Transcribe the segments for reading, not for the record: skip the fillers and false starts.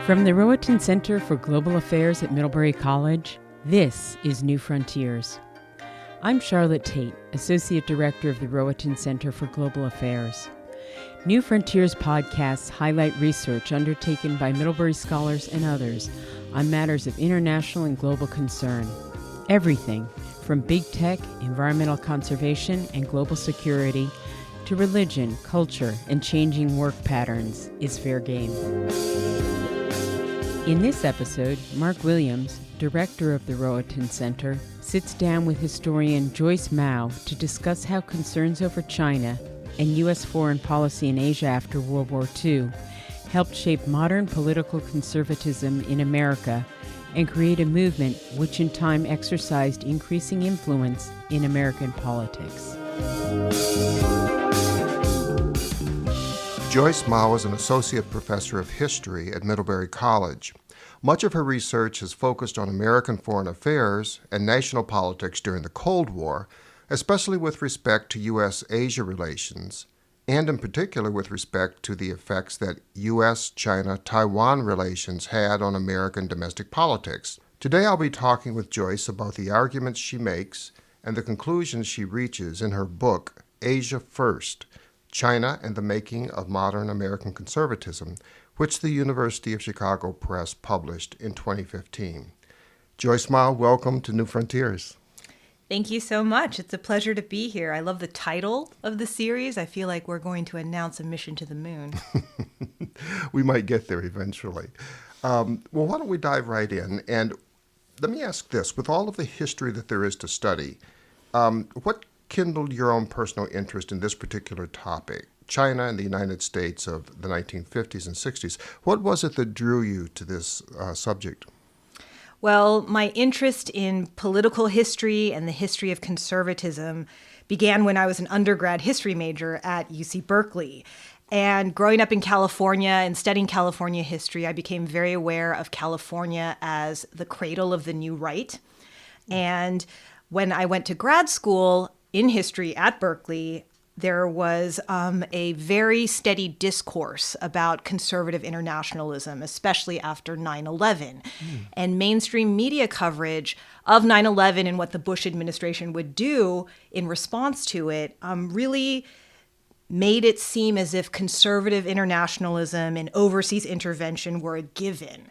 From the Rohatyn Center for Global Affairs at Middlebury College, this is New Frontiers. I'm Charlotte Tate, Associate Director of the Rohatyn Center for Global Affairs. New Frontiers podcasts highlight research undertaken by Middlebury scholars and others on matters of international and global concern. Everything from big tech, environmental conservation, and global security to religion, culture, and changing work patterns is fair game. In this episode, Mark Williams, director of the Rohatyn Center, sits down with historian Joyce Mao to discuss how concerns over China and U.S. foreign policy in Asia after World War II helped shape modern political conservatism in America and create a movement which in time exercised increasing influence in American politics. Joyce Mao is an associate professor of history at Middlebury College. Much of her research has focused on American foreign affairs and national politics during the Cold War, especially with respect to U.S.-Asia relations, and in particular with respect to the effects that US-China-Taiwan relations had on American domestic politics. Today I'll be talking with Joyce about the arguments she makes and the conclusions she reaches in her book, Asia First, China and the Making of Modern American Conservatism, which the University of Chicago Press published in 2015. Joyce Mao, welcome to New Frontiers. Thank you so much. It's a pleasure to be here. I love the title of the series. I feel like we're going to announce a mission to the moon. We might get there eventually. Well, why don't we dive right in? And let me ask this. With all of the history that there is to study, what kindled your own personal interest in this particular topic, China and the United States of the 1950s and 60s? What was it that drew you to this subject? Well, my interest in political history and the history of conservatism began when I was an undergrad history major at UC Berkeley. And growing up in California and studying California history, I became very aware of California as the cradle of the new right. And when I went to grad school in history at Berkeley, there was a very steady discourse about conservative internationalism, especially after 9/11. And mainstream media coverage of 9/11 and what the Bush administration would do in response to it really made it seem as if conservative internationalism and overseas intervention were a given.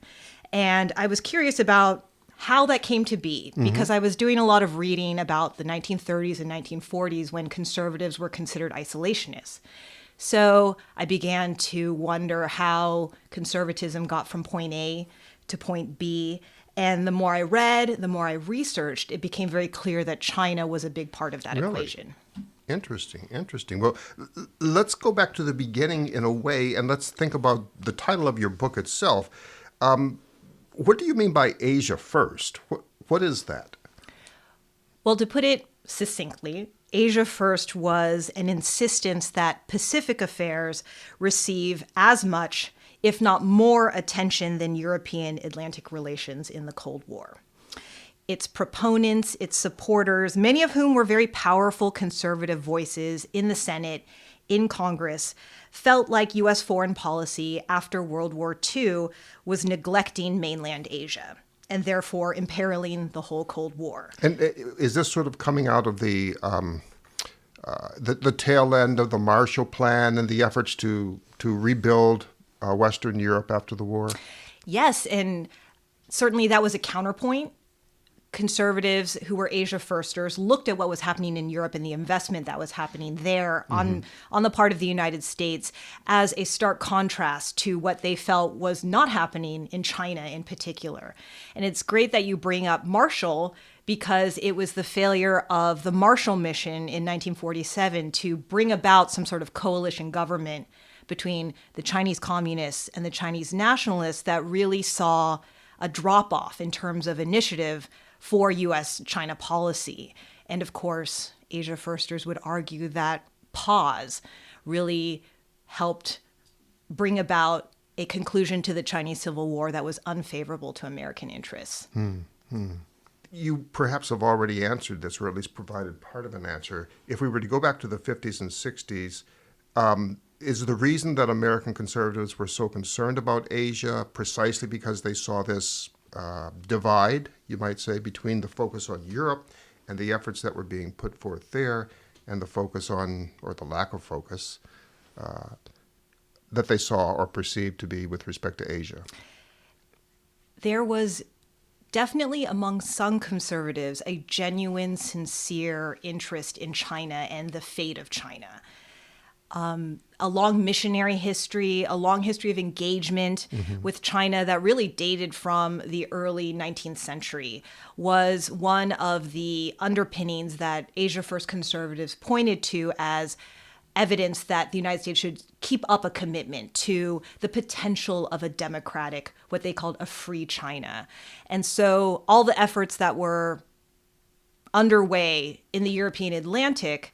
And I was curious about how that came to be, because I was doing a lot of reading about the 1930s and 1940s when conservatives were considered isolationists. So I began to wonder how conservatism got from point A to point B. And the more I read, the more I researched, it became very clear that China was a big part of that equation. Interesting. Well, let's go back to the beginning in a way, and let's think about the title of your book itself. What do you mean by Asia First? What is that? Well, to put it succinctly, Asia First was an insistence that Pacific affairs receive as much, if not more, attention than European Atlantic relations in the Cold War. Its proponents, its supporters, many of whom were very powerful conservative voices in the Senate, in Congress, felt like U.S. foreign policy after World War II was neglecting mainland Asia and therefore imperiling the whole Cold War. And is this sort of coming out of the tail end of the Marshall Plan and the efforts to rebuild Western Europe after the war? Yes, and certainly that was a counterpoint. Conservatives who were Asia Firsters looked at what was happening in Europe and the investment that was happening there on the part of the United States as a stark contrast to what they felt was not happening in China in particular. And it's great that you bring up Marshall, because it was the failure of the Marshall Mission in 1947 to bring about some sort of coalition government between the Chinese communists and the Chinese nationalists that really saw a drop-off in terms of initiative for U.S.-China policy. And of course, Asia Firsters would argue that pause really helped bring about a conclusion to the Chinese Civil War that was unfavorable to American interests. You perhaps have already answered this, or at least provided part of an answer. If we were to go back to the 50s and 60s, Is the reason that American conservatives were so concerned about Asia precisely because they saw this divide, you might say, between the focus on Europe and the efforts that were being put forth there and the focus on, or the lack of focus, that they saw or perceived to be with respect to Asia? There was definitely among some conservatives a genuine, sincere interest in China and the fate of China. A long missionary history, a long history of engagement with China that really dated from the early 19th century was one of the underpinnings that Asia First conservatives pointed to as evidence that the United States should keep up a commitment to the potential of a democratic, what they called a free China. And so all the efforts that were underway in the European Atlantic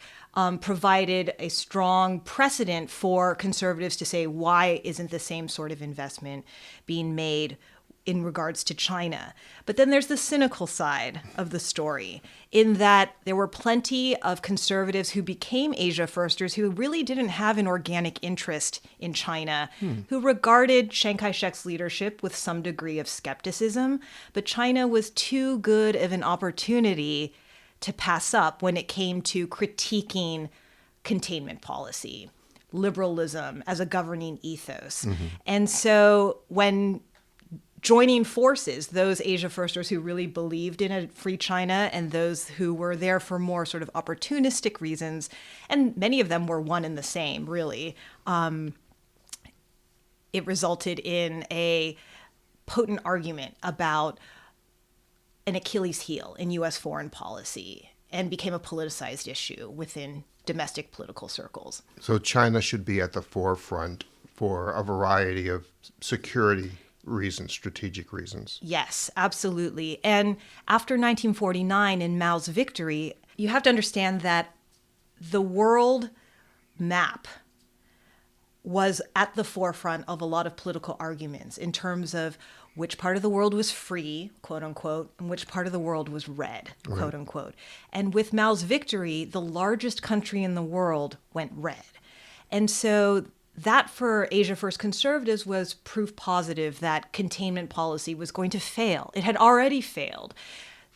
provided a strong precedent for conservatives to say, why isn't the same sort of investment being made in regards to China? But then there's the cynical side of the story, in that there were plenty of conservatives who became Asia Firsters who really didn't have an organic interest in China, who regarded Chiang Kai-shek's leadership with some degree of skepticism, but China was too good of an opportunity to pass up when it came to critiquing containment policy, liberalism as a governing ethos. And so when joining forces, those Asia Firsters who really believed in a free China and those who were there for more sort of opportunistic reasons, and many of them were one and the same, really, it resulted in a potent argument about an Achilles heel in U.S. foreign policy and became a politicized issue within domestic political circles. So China should be at the forefront for a variety of security reasons, strategic reasons. Yes, absolutely. And after 1949 and Mao's victory, you have to understand that the world map was at the forefront of a lot of political arguments in terms of which part of the world was free, quote unquote, and which part of the world was red, quote unquote. And with Mao's victory, the largest country in the world went red. And so that for Asia First conservatives was proof positive that containment policy was going to fail. It had already failed.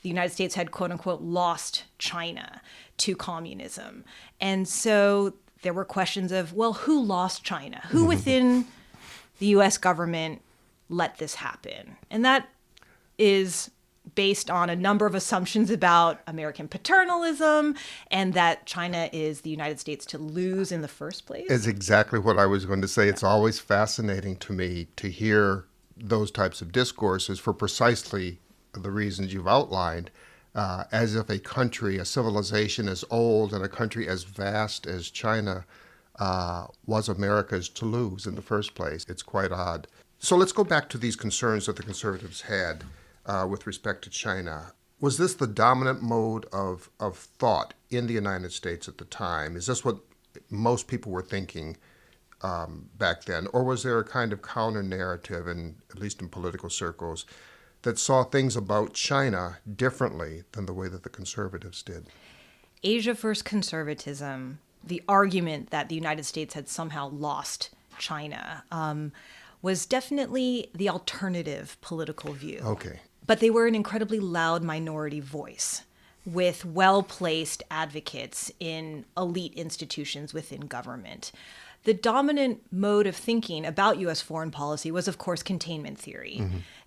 The United States had, quote unquote, lost China to communism. And so there were questions of, well, who lost China? Who within the U.S. government let this happen? And that is based on a number of assumptions about American paternalism and that China is the United States to lose in the first place. It's exactly what I was going to say. It's always fascinating to me to hear those types of discourses for precisely the reasons you've outlined, as if a country, a civilization as old and a country as vast as China was America's to lose in the first place. It's quite odd. So let's go back to these concerns that the conservatives had with respect to China. Was this the dominant mode of thought in the United States at the time? Is this what most people were thinking back then? Or was there a kind of counter-narrative, at least in political circles, that saw things about China differently than the way that the conservatives did? Asia First conservatism, the argument that the United States had somehow lost China, was definitely the alternative political view. Okay. But they were an incredibly loud minority voice with well-placed advocates in elite institutions within government. The dominant mode of thinking about U.S. foreign policy was, of course, containment theory.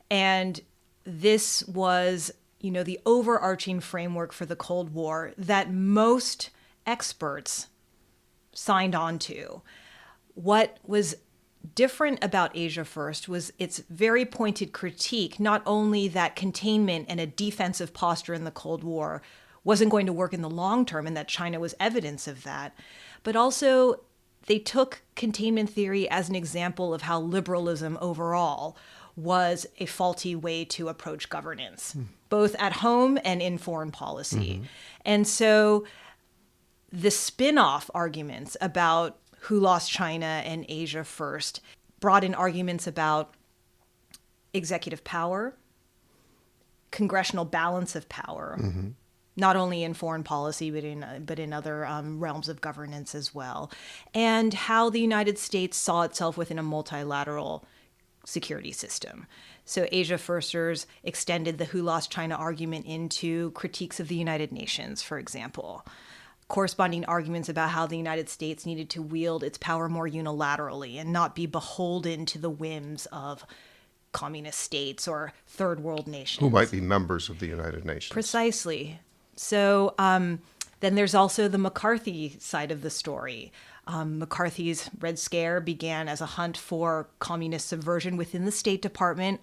And this was, the overarching framework for the Cold War that most experts signed on to. What was different about Asia First was its very pointed critique, not only that containment and a defensive posture in the Cold War wasn't going to work in the long term and that China was evidence of that, but also they took containment theory as an example of how liberalism overall was a faulty way to approach governance, both at home and in foreign policy. And so the spin-off arguments about who lost China and Asia First brought in arguments about executive power, congressional balance of power, not only in foreign policy, but in other realms of governance as well, and how the United States saw itself within a multilateral security system. So Asia Firsters extended the Who Lost China argument into critiques of the United Nations, for example. Corresponding arguments about how the United States needed to wield its power more unilaterally and not be beholden to the whims of communist states or third world nations. Who might be members of the United Nations. Precisely. So then there's also the McCarthy side of the story. McCarthy's Red Scare began as a hunt for communist subversion within the State Department.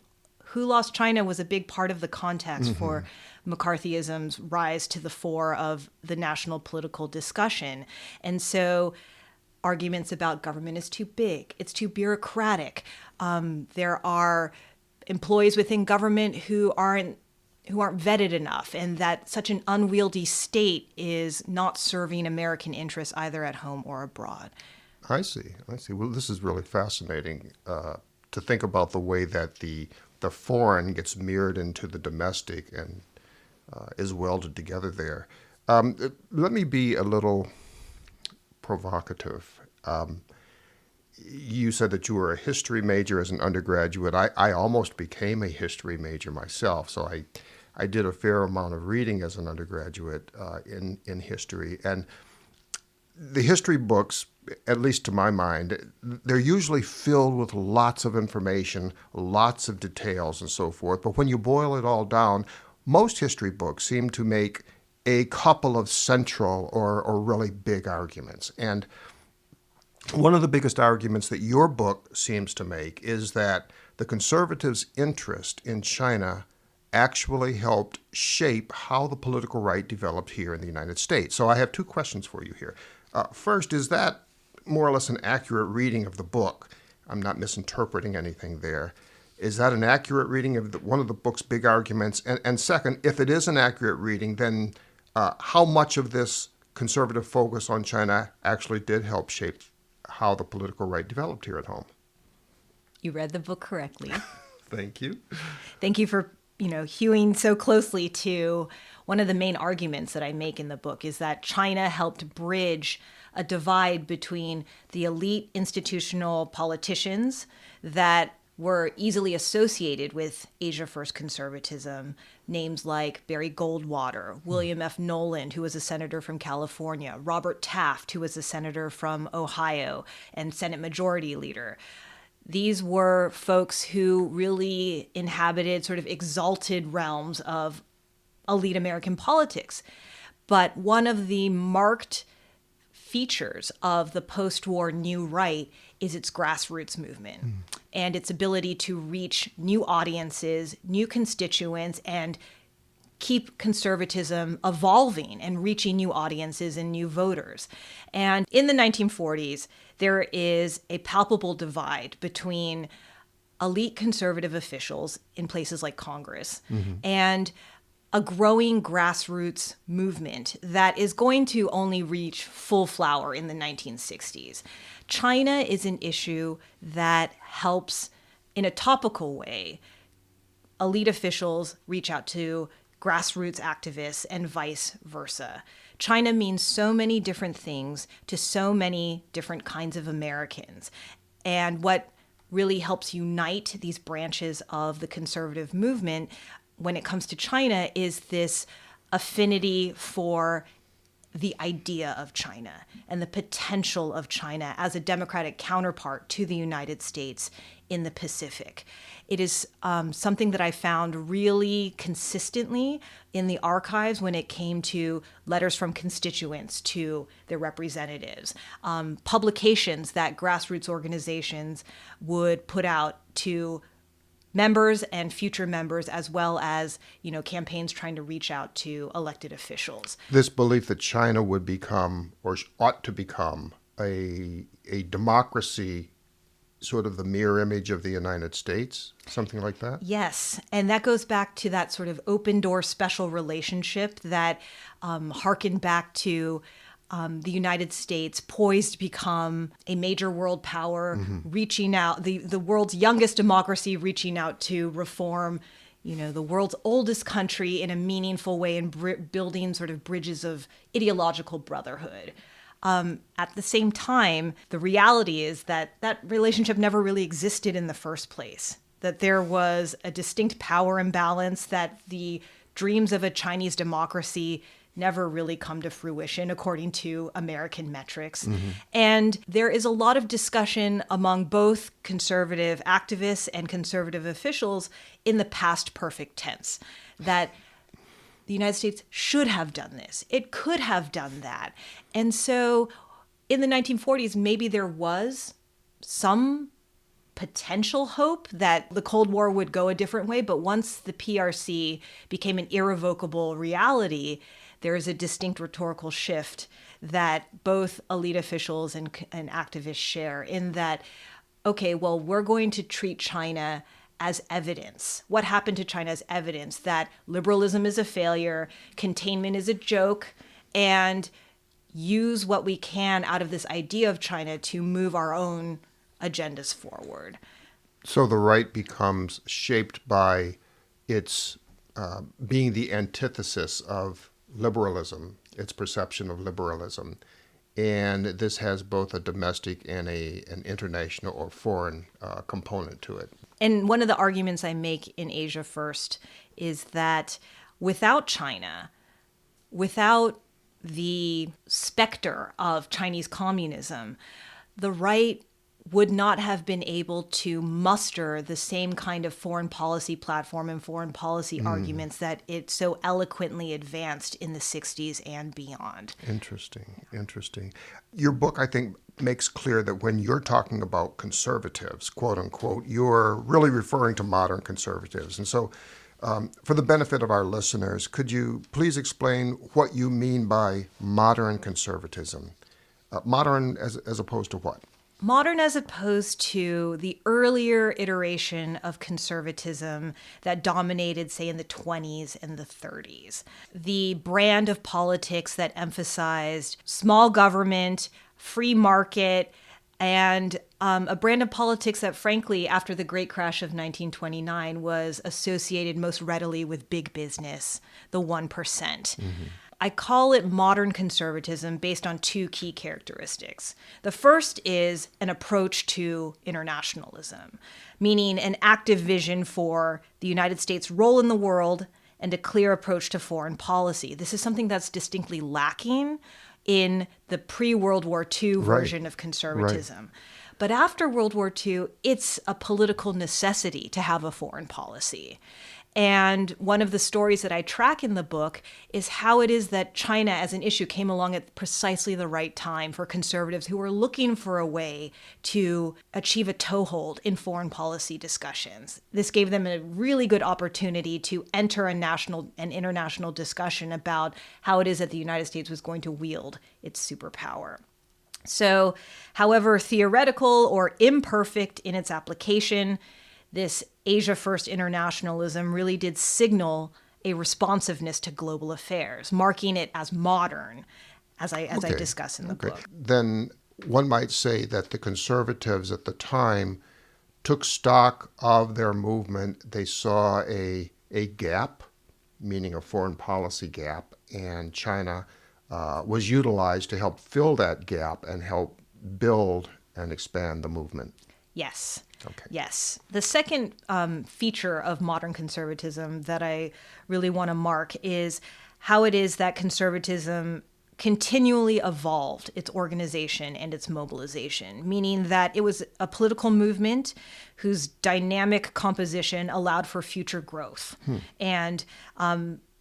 Who Lost China was a big part of the context for McCarthyism's rise to the fore of the national political discussion. And so arguments about government is too big, it's too bureaucratic. There are employees within government who aren't vetted enough, and that such an unwieldy state is not serving American interests either at home or abroad. I see. Well, this is really fascinating to think about the way that the foreign gets mirrored into the domestic and is welded together there. Let me be a little provocative. You said that you were a history major as an undergraduate. I almost became a history major myself, so I did a fair amount of reading as an undergraduate in history. And the history books, at least to my mind, they're usually filled with lots of information, lots of details and so forth. But when you boil it all down, most history books seem to make a couple of central or really big arguments. And one of the biggest arguments that your book seems to make is that the conservatives' interest in China actually helped shape how the political right developed here in the United States. So I have two questions for you here. First, is that more or less an accurate reading of the book? I'm not misinterpreting anything there. Is that an accurate reading of one of the book's big arguments? And second, if it is an accurate reading, then how much of this conservative focus on China actually did help shape how the political right developed here at home? You read the book correctly. Thank you. Thank you for hewing so closely to one of the main arguments that I make in the book is that China helped bridge a divide between the elite institutional politicians that were easily associated with Asia First conservatism, names like Barry Goldwater, William F. Noland, who was a senator from California, Robert Taft, who was a senator from Ohio and Senate Majority Leader. These were folks who really inhabited sort of exalted realms of elite American politics. But one of the marked features of the post-war New Right is its grassroots movement and its ability to reach new audiences, new constituents, and keep conservatism evolving and reaching new audiences and new voters. And in the 1940s, there is a palpable divide between elite conservative officials in places like Congress and a growing grassroots movement that is going to only reach full flower in the 1960s. China is an issue that helps, in a topical way, elite officials reach out to grassroots activists and vice versa. China means so many different things to so many different kinds of Americans. And what really helps unite these branches of the conservative movement when it comes to China is this affinity for the idea of China and the potential of China as a democratic counterpart to the United States in the Pacific. It is something that I found really consistently in the archives when it came to letters from constituents to their representatives, publications that grassroots organizations would put out to members and future members, as well as, campaigns trying to reach out to elected officials. This belief that China would become, or ought to become, a democracy, sort of the mirror image of the United States, something like that? Yes, and that goes back to that sort of open door special relationship that harkened back to the United States poised to become a major world power, reaching out, the world's youngest democracy, reaching out to reform, the world's oldest country in a meaningful way and building sort of bridges of ideological brotherhood. At the same time, the reality is that that relationship never really existed in the first place, that there was a distinct power imbalance, that the dreams of a Chinese democracy never really come to fruition according to American metrics. Mm-hmm. And there is a lot of discussion among both conservative activists and conservative officials in the past perfect tense, that the United States should have done this. It could have done that. And so in the 1940s, maybe there was some potential hope that the Cold War would go a different way. But once the PRC became an irrevocable reality, there is a distinct rhetorical shift that both elite officials and activists share in that, okay, well, we're going to treat China as evidence. What happened to China as evidence that liberalism is a failure, containment is a joke, and use what we can out of this idea of China to move our own agendas forward. So the right becomes shaped by its being the antithesis of liberalism, its perception of liberalism. And this has both a domestic and an international or foreign component to it. And one of the arguments I make in Asia First is that without China, without the specter of Chinese communism, the right would not have been able to muster the same kind of foreign policy platform and foreign policy arguments that it so eloquently advanced in the 60s and beyond. Interesting. Your book, I think, makes clear that when you're talking about conservatives, quote unquote, you're really referring to modern conservatives. And so for the benefit of our listeners, could you please explain what you mean by modern conservatism? Modern as opposed to what? Modern as opposed to the earlier iteration of conservatism that dominated, say, in the 20s and the 30s. The brand of politics that emphasized small government, free market, and a brand of politics that, frankly, after the great crash of 1929, was associated most readily with big business, the 1%. Mm-hmm. I call it modern conservatism based on two key characteristics. The first is an approach to internationalism, meaning an active vision for the United States' role in the world and a clear approach to foreign policy. This is something that's distinctly lacking in the pre-World War II version of conservatism. Right. But after World War II, it's a political necessity to have a foreign policy. And one of the stories that I track in the book is how it is that China as an issue came along at precisely the right time for conservatives who were looking for a way to achieve a toehold in foreign policy discussions. This gave them a really good opportunity to enter a national and international discussion about how it is that the United States was going to wield its superpower. So, however theoretical or imperfect in its application, this Asia First internationalism really did signal a responsiveness to global affairs, marking it as modern, as I discuss in the book. Then one might say that the conservatives at the time took stock of their movement. They saw a gap, meaning a foreign policy gap, and China was utilized to help fill that gap and help build and expand the movement. Yes. Okay. Yes. The second feature of modern conservatism that I really want to mark is how it is that conservatism continually evolved its organization and its mobilization, meaning that it was a political movement whose dynamic composition allowed for future growth. And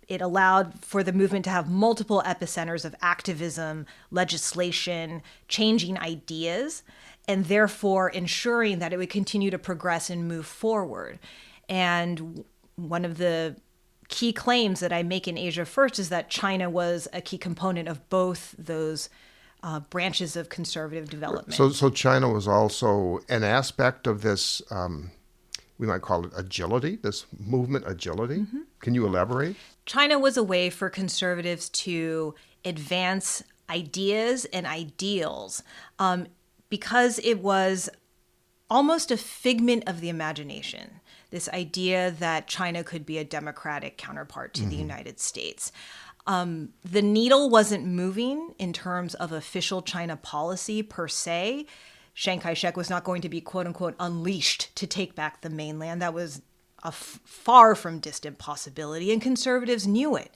it allowed for the movement to have multiple epicenters of activism, legislation, changing ideas, and therefore ensuring that it would continue to progress and move forward. And one of the key claims that I make in Asia First is that China was a key component of both those branches of conservative development. So China was also an aspect of this, we might call it agility, this movement agility. Mm-hmm. Can you elaborate? China was a way for conservatives to advance ideas and ideals because it was almost a figment of the imagination, this idea that China could be a democratic counterpart to the United States. The needle wasn't moving in terms of official China policy per se. Chiang Kai-shek was not going to be, quote unquote, unleashed to take back the mainland. That was a far from distant possibility, and conservatives knew it.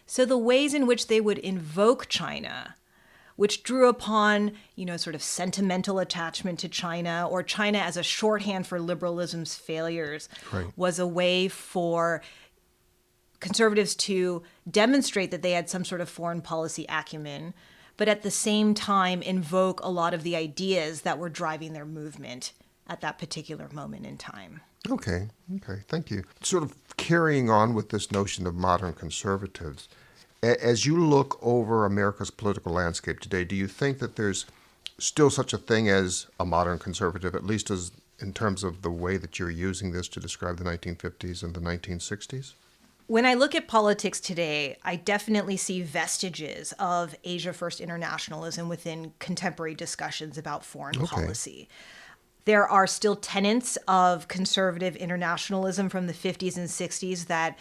So the ways in which they would invoke China, which drew upon, sort of sentimental attachment to China, or China as a shorthand for liberalism's failures, Right. was a way for conservatives to demonstrate that they had some sort of foreign policy acumen, but at the same time invoke a lot of the ideas that were driving their movement at that particular moment in time. Okay, thank you. Sort of carrying on with this notion of modern conservatives, as you look over America's political landscape today, do you think that there's still such a thing as a modern conservative, at least as in terms of the way that you're using this to describe the 1950s and the 1960s? When I look at politics today, I definitely see vestiges of Asia First internationalism within contemporary discussions about foreign policy. There are still tenets of conservative internationalism from the 50s and 60s that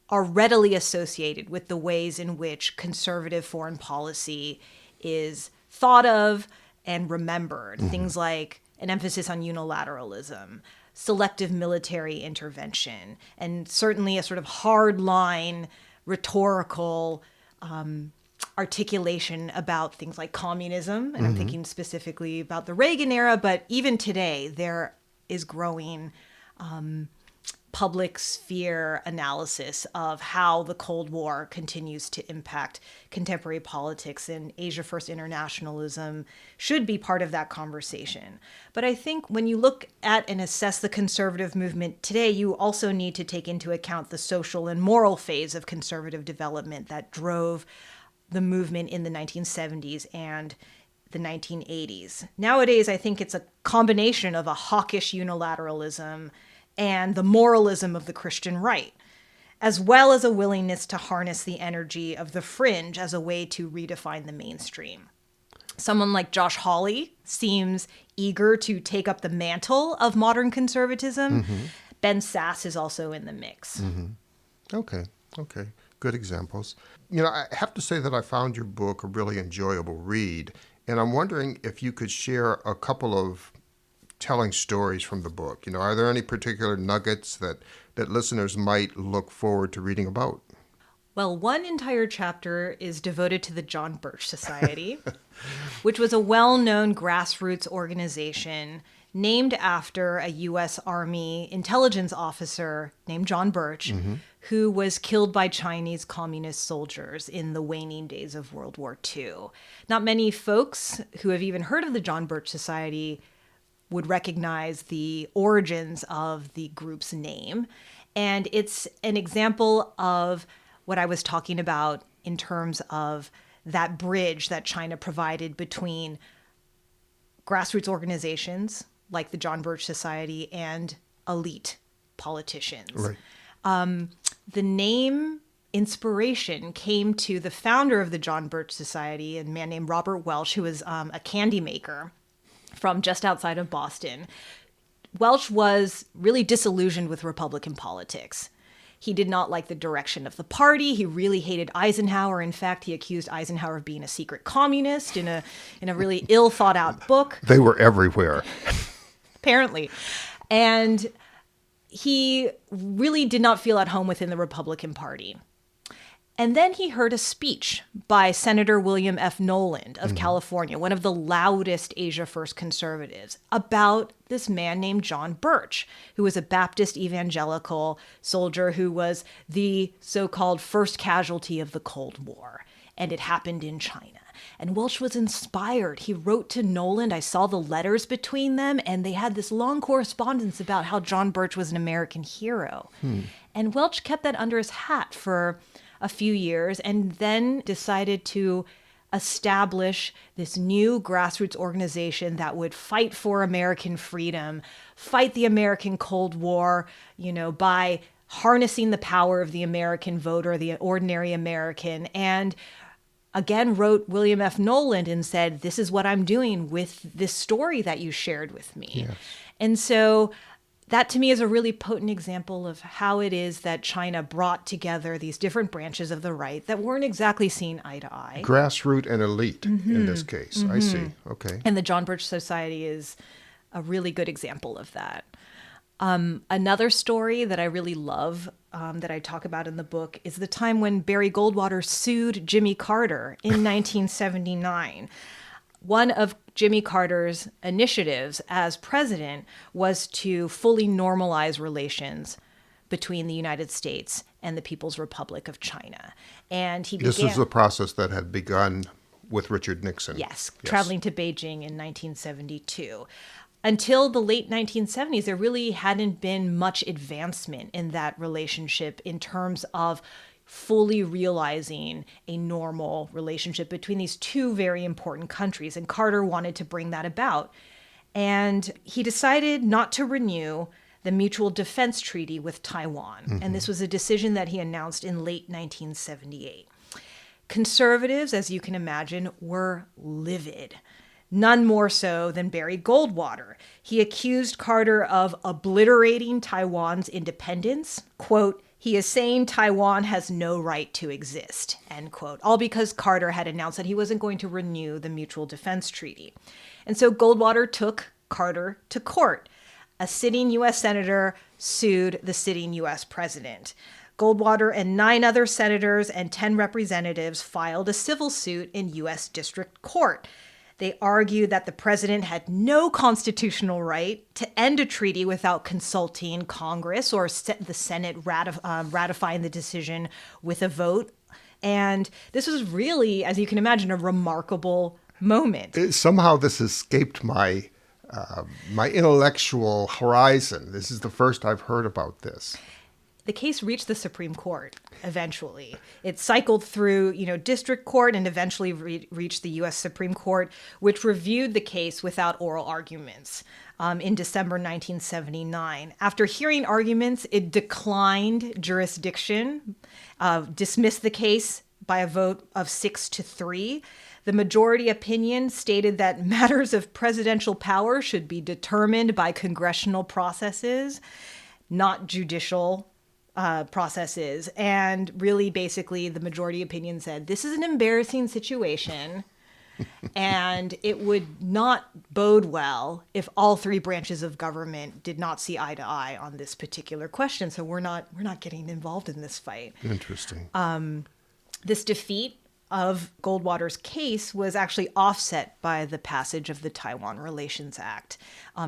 are readily associated with the ways in which conservative foreign policy is thought of and remembered. Things like an emphasis on unilateralism, selective military intervention, and certainly a sort of hard-line rhetorical articulation about things like communism. And I'm thinking specifically about the Reagan era, but even today there is growing public sphere analysis of how the Cold War continues to impact contemporary politics, and Asia First internationalism should be part of that conversation. But I think when you look at and assess the conservative movement today, you also need to take into account the social and moral phase of conservative development that drove the movement in the 1970s and the 1980s. Nowadays, I think it's a combination of a hawkish unilateralism and the moralism of the Christian right, as well as a willingness to harness the energy of the fringe as a way to redefine the mainstream. Someone like Josh Hawley seems eager to take up the mantle of modern conservatism. Ben Sass is also in the mix. Okay. Good examples. I have to say that I found your book a really enjoyable read, and I'm wondering if you could share a couple of telling stories from the book. Are there any particular nuggets that listeners might look forward to reading about? Well, one entire chapter is devoted to the John Birch Society, which was a well-known grassroots organization named after a U.S. Army intelligence officer named John Birch, who was killed by Chinese communist soldiers in the waning days of World War II. Not many folks who have even heard of the John Birch Society would recognize the origins of the group's name. And it's an example of what I was talking about in terms of that bridge that China provided between grassroots organizations like the John Birch Society and elite politicians. Right. The name inspiration came to the founder of the John Birch Society, a man named Robert Welch, who was a candy maker from just outside of Boston. Welch was really disillusioned with Republican politics. He did not like the direction of the party. He really hated Eisenhower. In fact, he accused Eisenhower of being a secret communist in a really ill thought out book. They were everywhere. Apparently. And he really did not feel at home within the Republican Party. And then he heard a speech by Senator William F. Noland of California, one of the loudest Asia First conservatives, about this man named John Birch, who was a Baptist evangelical soldier who was the so-called first casualty of the Cold War. And it happened in China. And Welch was inspired. He wrote to Noland. I saw the letters between them, and they had this long correspondence about how John Birch was an American hero. And Welch kept that under his hat for a few years and then decided to establish this new grassroots organization that would fight for American freedom, fight the American Cold War, by harnessing the power of the American voter, the ordinary American, and again wrote William F. Noland and said, this is what I'm doing with this story that you shared with me. Yes. And so that to me is a really potent example of how it is that China brought together these different branches of the right that weren't exactly seen eye to eye. Grassroots and elite in this case. I see. Okay. And the John Birch Society is a really good example of that. Another story that I really love that I talk about in the book is the time when Barry Goldwater sued Jimmy Carter in 1979. One of Jimmy Carter's initiatives as president was to fully normalize relations between the United States and the People's Republic of China. And he began... This is the process that had begun with Richard Nixon. Yes, traveling to Beijing in 1972. Until the late 1970s, there really hadn't been much advancement in that relationship in terms of fully realizing a normal relationship between these two very important countries. And Carter wanted to bring that about. And he decided not to renew the Mutual Defense Treaty with Taiwan. And this was a decision that he announced in late 1978. Conservatives, as you can imagine, were livid. None more so than Barry Goldwater. He accused Carter of obliterating Taiwan's independence. Quote, he is saying Taiwan has no right to exist, end quote. All because Carter had announced that he wasn't going to renew the Mutual Defense Treaty. And so Goldwater took Carter to court. A sitting U.S. senator sued the sitting U.S. president. Goldwater and 9 other senators and 10 representatives filed a civil suit in U.S. District Court. They argued that the president had no constitutional right to end a treaty without consulting Congress or the Senate ratifying the decision with a vote. And this was really, as you can imagine, a remarkable moment. Somehow this escaped my intellectual horizon. This is the first I've heard about this. The case reached the Supreme Court eventually. It cycled through, district court and eventually reached the U.S. Supreme Court, which reviewed the case without oral arguments in December 1979. After hearing arguments, it declined jurisdiction, dismissed the case by a vote of 6-3. The majority opinion stated that matters of presidential power should be determined by congressional processes, not judicial processes. And really, basically, the majority opinion said, this is an embarrassing situation, and it would not bode well if all 3 branches of government did not see eye to eye on this particular question. So we're not getting involved in this fight. Interesting. This defeat of Goldwater's case was actually offset by the passage of the Taiwan Relations Act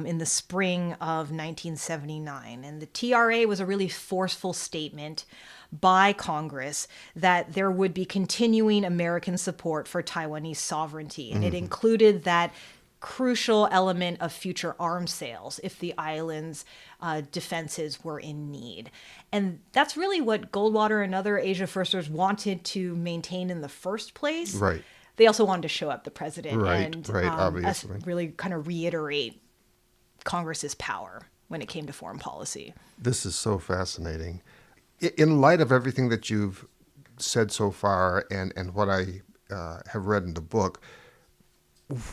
in the spring of 1979. And the TRA was a really forceful statement by Congress that there would be continuing American support for Taiwanese sovereignty. And it included that crucial element of future arms sales if the island's defenses were in need. And that's really what Goldwater and other Asia Firsters wanted to maintain in the first place. Right. They also wanted to show up the president and obviously. really kind of reiterate Congress's power when it came to foreign policy. This is so fascinating. In light of everything that you've said so far and what I have read in the book,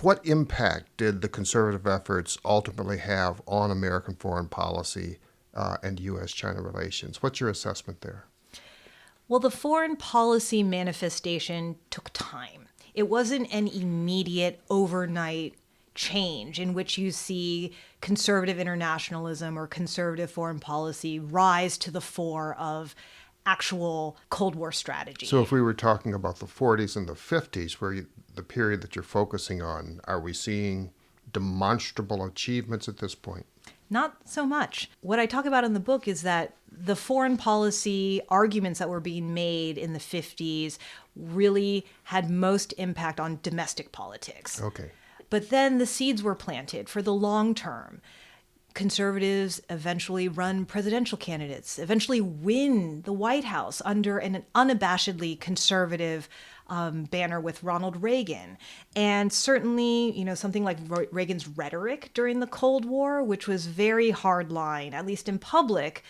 what impact did the conservative efforts ultimately have on American foreign policy and U.S.-China relations? What's your assessment there? Well, the foreign policy manifestation took time. It wasn't an immediate overnight change in which you see conservative internationalism or conservative foreign policy rise to the fore of actual Cold War strategy. So if we were talking about the 40s and the 50s, the period that you're focusing on, are we seeing demonstrable achievements at this point? Not so much. What I talk about in the book is that the foreign policy arguments that were being made in the 50s really had most impact on domestic politics. Okay. But then the seeds were planted for the long term. Conservatives eventually run presidential candidates, eventually win the White House under an unabashedly conservative banner with Ronald Reagan. And certainly, something like Reagan's rhetoric during the Cold War, which was very hardline, at least in public,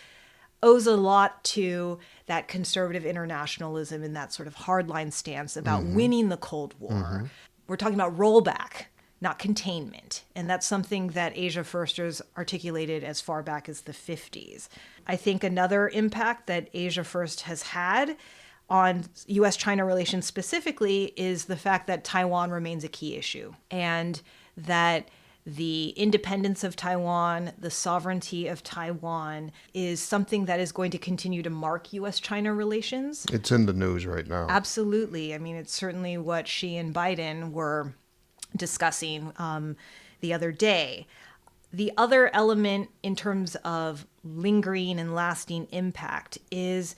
owes a lot to that conservative internationalism and that sort of hardline stance about winning the Cold War. We're talking about rollback, not containment. And that's something that Asia Firsters articulated as far back as the 50s. I think another impact that Asia First has had on US-China relations specifically is the fact that Taiwan remains a key issue, and that the independence of Taiwan, the sovereignty of Taiwan, is something that is going to continue to mark US-China relations. It's in the news right now. Absolutely. I mean, it's certainly what Xi and Biden were discussing the other day. The other element in terms of lingering and lasting impact is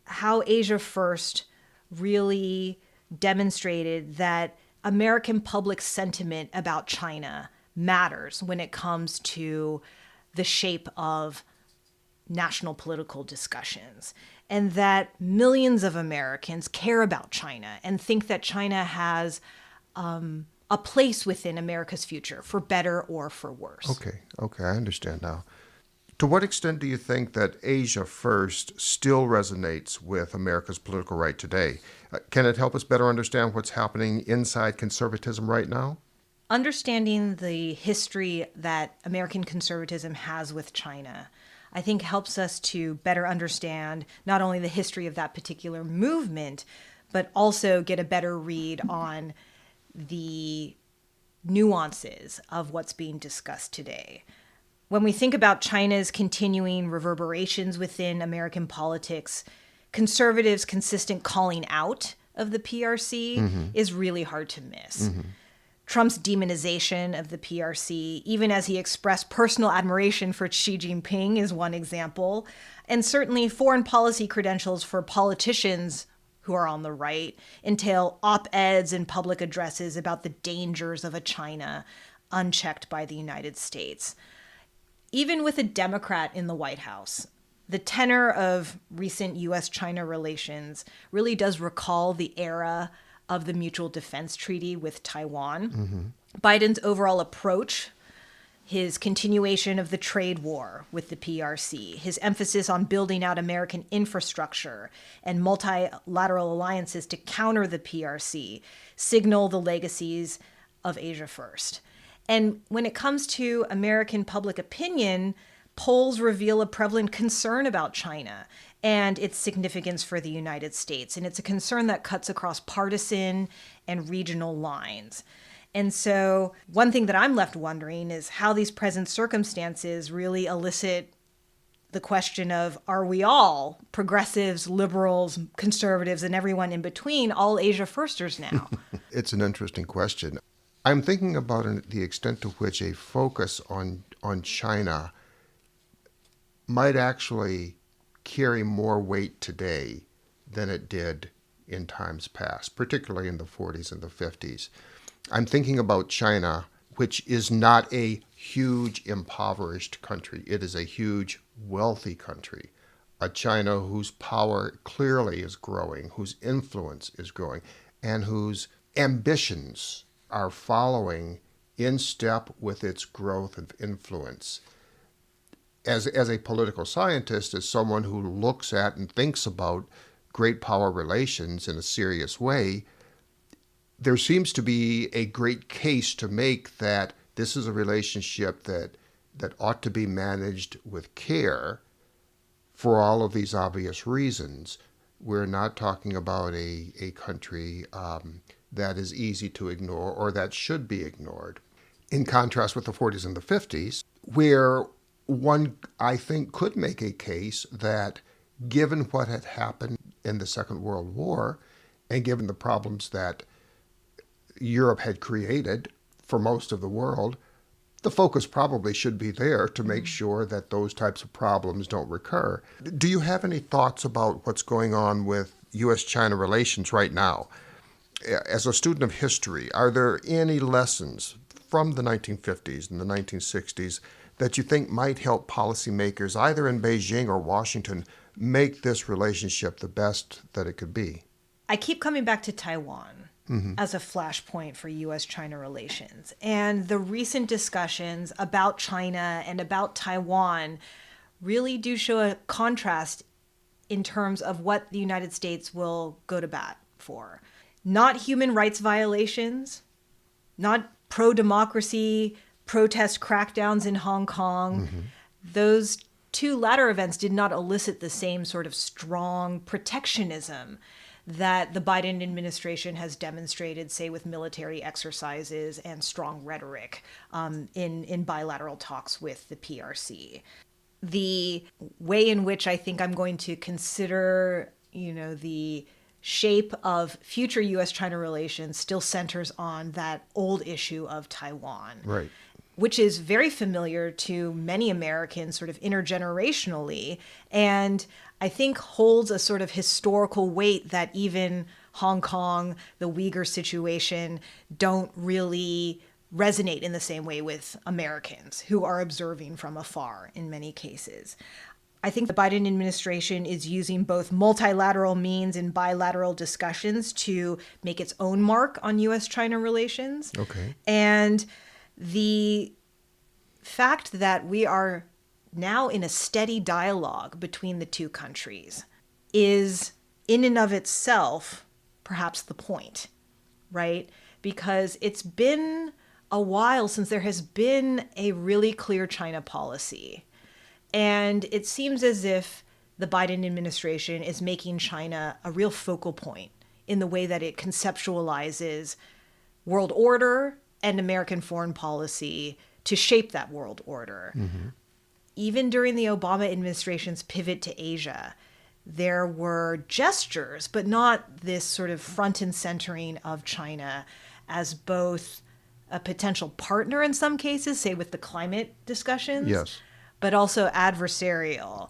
how Asia First really demonstrated that American public sentiment about China matters when it comes to the shape of national political discussions, and that millions of Americans care about China and think that China has a place within America's future, for better or for worse. Okay, I understand now. To what extent do you think that Asia First still resonates with America's political right today? Can it help us better understand what's happening inside conservatism right now? Understanding the history that American conservatism has with China, I think helps us to better understand not only the history of that particular movement, but also get a better read on the nuances of what's being discussed today. When we think about China's continuing reverberations within American politics, conservatives' consistent calling out of the PRC is really hard to miss. Trump's demonization of the PRC, even as he expressed personal admiration for Xi Jinping, is one example. And certainly foreign policy credentials for politicians who are on the right entail op-eds and public addresses about the dangers of a China unchecked by the United States. Even with a Democrat in the White House, the tenor of recent US-China relations really does recall the era of the Mutual Defense Treaty with Taiwan. Biden's overall approach, his continuation of the trade war with the PRC, his emphasis on building out American infrastructure and multilateral alliances to counter the PRC, signal the legacies of Asia First. And when it comes to American public opinion, polls reveal a prevalent concern about China and its significance for the United States. And it's a concern that cuts across partisan and regional lines. And so one thing that I'm left wondering is how these present circumstances really elicit the question of, are we all, progressives, liberals, conservatives, and everyone in between, all Asia Firsters now? It's an interesting question. I'm thinking about the extent to which a focus on China might actually carry more weight today than it did in times past, particularly in the 40s and the 50s. I'm thinking about China, which is not a huge impoverished country. It is a huge wealthy country, a China whose power clearly is growing, whose influence is growing, and whose ambitions are following in step with its growth of influence. As a political scientist, as someone who looks at and thinks about great power relations in a serious way, there seems to be a great case to make that this is a relationship that ought to be managed with care for all of these obvious reasons. We're not talking about a country that is easy to ignore or that should be ignored. In contrast with the 40s and the 50s, where one, I think, could make a case that given what had happened in the Second World War and given the problems that Europe had created for most of the world, the focus probably should be there to make sure that those types of problems don't recur. Do you have any thoughts about what's going on with U.S.-China relations right now? As a student of history, are there any lessons from the 1950s and the 1960s that you think might help policymakers either in Beijing or Washington make this relationship the best that it could be? I keep coming back to Taiwan as a flashpoint for U.S.-China relations. And the recent discussions about China and about Taiwan really do show a contrast in terms of what the United States will go to bat for. Not human rights violations, not pro-democracy protest crackdowns in Hong Kong. Those two latter events did not elicit the same sort of strong protectionism that the Biden administration has demonstrated, say, with military exercises and strong rhetoric in bilateral talks with the PRC. The way in which I think I'm going to consider, the shape of future U.S.-China relations still centers on that old issue of Taiwan. Right. Which is very familiar to many Americans sort of intergenerationally, and I think holds a sort of historical weight that even Hong Kong, the Uyghur situation, don't really resonate in the same way with Americans who are observing from afar in many cases. I think the Biden administration is using both multilateral means and bilateral discussions to make its own mark on U.S.-China relations. Okay. And the fact that we are now in a steady dialogue between the two countries is, in and of itself, perhaps the point, right? Because it's been a while since there has been a really clear China policy. And it seems as if the Biden administration is making China a real focal point in the way that it conceptualizes world order and American foreign policy to shape that world order. Even during the Obama administration's pivot to Asia, there were gestures, but not this sort of front and centering of China as both a potential partner in some cases, say with the climate discussions, Yes. but also adversarial.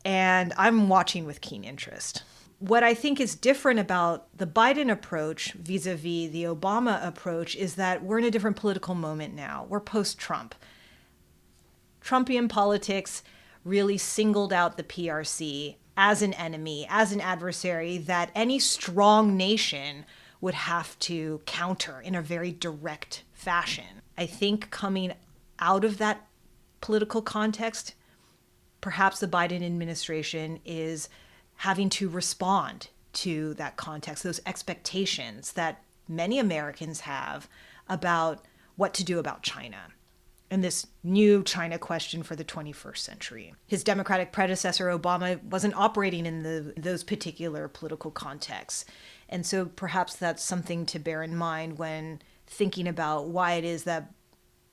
And I'm watching with keen interest. What I think is different about the Biden approach vis-a-vis the Obama approach is that we're in a different political moment now. We're post-Trump. Trumpian politics really singled out the PRC as an enemy, as an adversary that any strong nation would have to counter in a very direct fashion. I think coming out of that political context, perhaps the Biden administration is having to respond to that context, those expectations that many Americans have about what to do about China and this new China question for the 21st century. His Democratic predecessor, Obama, wasn't operating in those particular political contexts. And so perhaps that's something to bear in mind when thinking about why it is that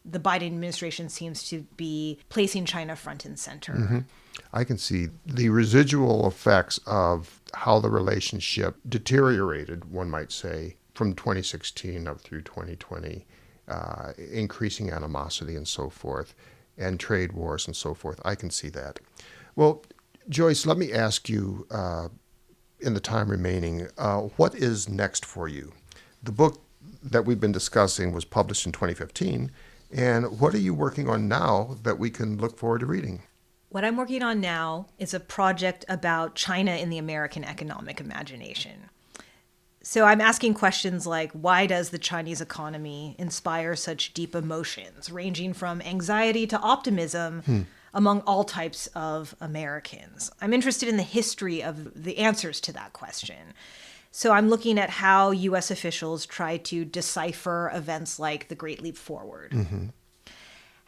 the Biden administration seems to be placing China front and center. I can see the residual effects of how the relationship deteriorated, one might say, from 2016 up through 2020, increasing animosity and so forth, and trade wars and so forth. I can see that. Well, Joyce, let me ask you, in the time remaining, what is next for you? The book that we've been discussing was published in 2015, and what are you working on now that we can look forward to reading? What I'm working on now is a project about China in the American economic imagination. So I'm asking questions like, why does the Chinese economy inspire such deep emotions, ranging from anxiety to optimism among all types of Americans? I'm interested in the history of the answers to that question. So I'm looking at how U.S. officials try to decipher events like the Great Leap Forward.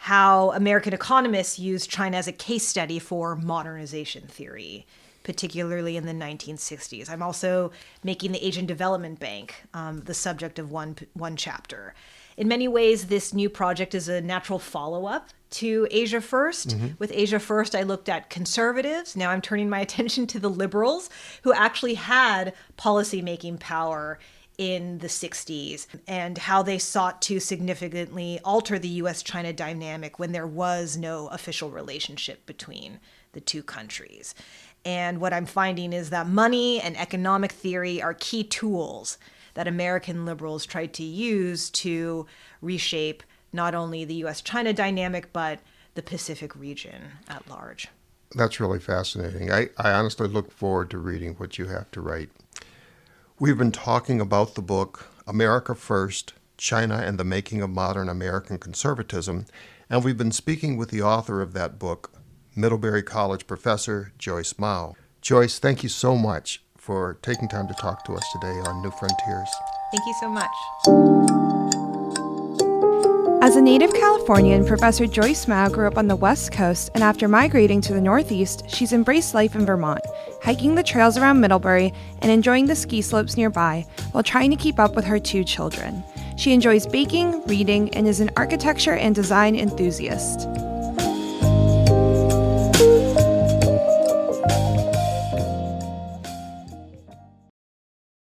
How American economists use China as a case study for modernization theory, particularly in the 1960s. I'm also making the Asian Development Bank the subject of one chapter. In many ways, this new project is a natural follow-up to Asia First. With Asia First, I looked at conservatives. Now I'm turning my attention to the liberals who actually had policy-making power in the 60s and how they sought to significantly alter the U.S.-China dynamic when there was no official relationship between the two countries. And what I'm finding is that money and economic theory are key tools that American liberals tried to use to reshape not only the U.S.-China dynamic, but the Pacific region at large. That's really fascinating. I honestly look forward to reading what you have to write. We've been talking about the book, America First, China and the Making of Modern American Conservatism, and we've been speaking with the author of that book, Middlebury College professor Joyce Mao. Joyce, thank you so much for taking time to talk to us today on New Frontiers. Thank you so much. As a native Californian, Professor Joyce Mao grew up on the West Coast, and after migrating to the Northeast, she's embraced life in Vermont, hiking the trails around Middlebury and enjoying the ski slopes nearby while trying to keep up with her 2 children. She enjoys baking, reading, and is an architecture and design enthusiast.